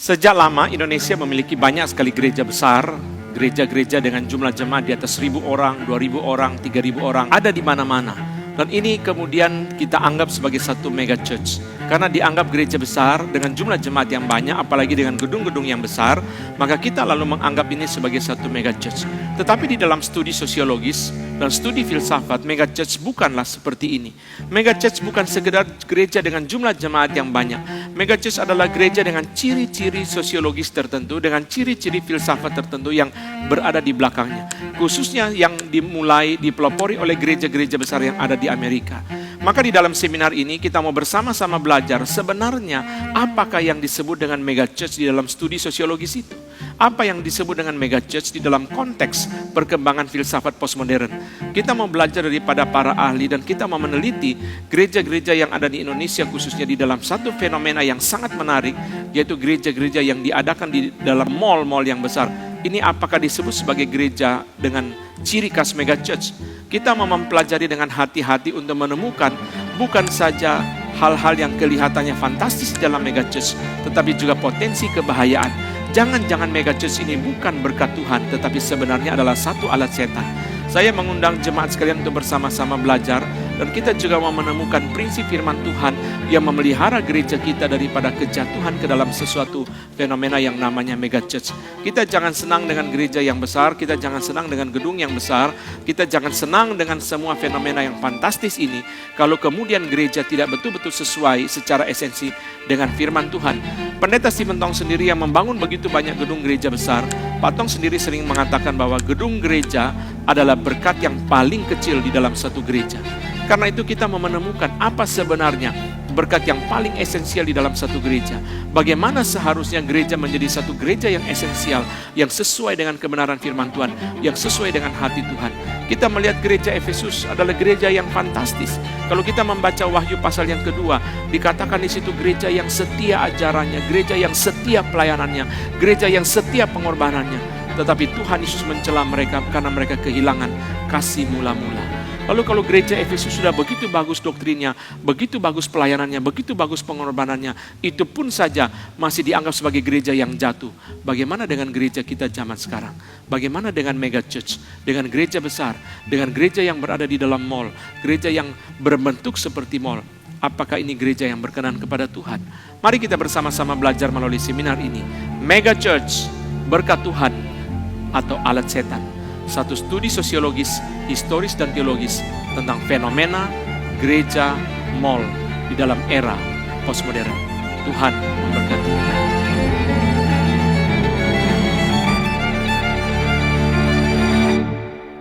Sejak lama Indonesia memiliki banyak sekali gereja besar, gereja-gereja dengan jumlah jemaat di atas 1.000 orang, 2.000 orang, 3.000 orang, ada di mana-mana. Dan ini kemudian kita anggap sebagai satu mega church. Karena dianggap gereja besar dengan jumlah jemaat yang banyak, apalagi dengan gedung-gedung yang besar, maka kita lalu menganggap ini sebagai satu mega church. Tetapi di dalam studi sosiologis dan studi filsafat, mega church bukanlah seperti ini. Mega church bukan sekedar gereja dengan jumlah jemaat yang banyak. Mega church adalah gereja dengan ciri-ciri sosiologis tertentu, dengan ciri-ciri filsafat tertentu yang berada di belakangnya. Khususnya yang dipelopori oleh gereja-gereja besar yang ada di Amerika. Maka di dalam seminar ini kita mau bersama-sama belajar sebenarnya apakah yang disebut dengan mega church di dalam studi sosiologis itu. Apa yang disebut dengan mega church di dalam konteks perkembangan filsafat postmodern. Kita mau belajar daripada para ahli dan kita mau meneliti gereja-gereja yang ada di Indonesia, khususnya di dalam satu fenomena yang sangat menarik, yaitu gereja-gereja yang diadakan di dalam mall-mall yang besar. Ini apakah disebut sebagai gereja dengan ciri khas mega church? Kita mau mempelajari dengan hati-hati untuk menemukan bukan saja hal-hal yang kelihatannya fantastis dalam mega church, tetapi juga potensi kebahayaan. Jangan-jangan mega church ini bukan berkat Tuhan, tetapi sebenarnya adalah satu alat setan. Saya mengundang jemaat sekalian untuk bersama-sama belajar, dan kita juga mau menemukan prinsip firman Tuhan yang memelihara gereja kita daripada kejatuhan ke dalam sesuatu fenomena yang namanya mega church. Kita jangan senang dengan gereja yang besar, kita jangan senang dengan gedung yang besar, kita jangan senang dengan semua fenomena yang fantastis ini, kalau kemudian gereja tidak betul-betul sesuai secara esensi dengan firman Tuhan. Pendeta Stephen Tong sendiri yang membangun begitu banyak gedung gereja besar, Pak Tong sendiri sering mengatakan bahwa gedung gereja adalah berkat yang paling kecil di dalam satu gereja. Karena itu kita mau menemukan apa sebenarnya berkat yang paling esensial di dalam satu gereja. Bagaimana seharusnya gereja menjadi satu gereja yang esensial, yang sesuai dengan kebenaran firman Tuhan, yang sesuai dengan hati Tuhan. Kita melihat gereja Efesus adalah gereja yang fantastis. Kalau kita membaca Wahyu pasal yang kedua, dikatakan di situ gereja yang setia ajarannya, gereja yang setia pelayanannya, gereja yang setia pengorbanannya. Tetapi Tuhan Yesus mencela mereka karena mereka kehilangan kasih mula-mula. Lalu kalau gereja Efesus sudah begitu bagus doktrinnya, begitu bagus pelayanannya, begitu bagus pengorbanannya, itu pun saja masih dianggap sebagai gereja yang jatuh. Bagaimana dengan gereja kita zaman sekarang? Bagaimana dengan mega church? Dengan gereja besar, dengan gereja yang berada di dalam mall, gereja yang berbentuk seperti mall. Apakah ini gereja yang berkenan kepada Tuhan? Mari kita bersama-sama belajar melalui seminar ini. Mega church, berkat Tuhan atau alat setan? Satu studi sosiologis, historis dan teologis tentang fenomena gereja mall di dalam era postmodern. Tuhan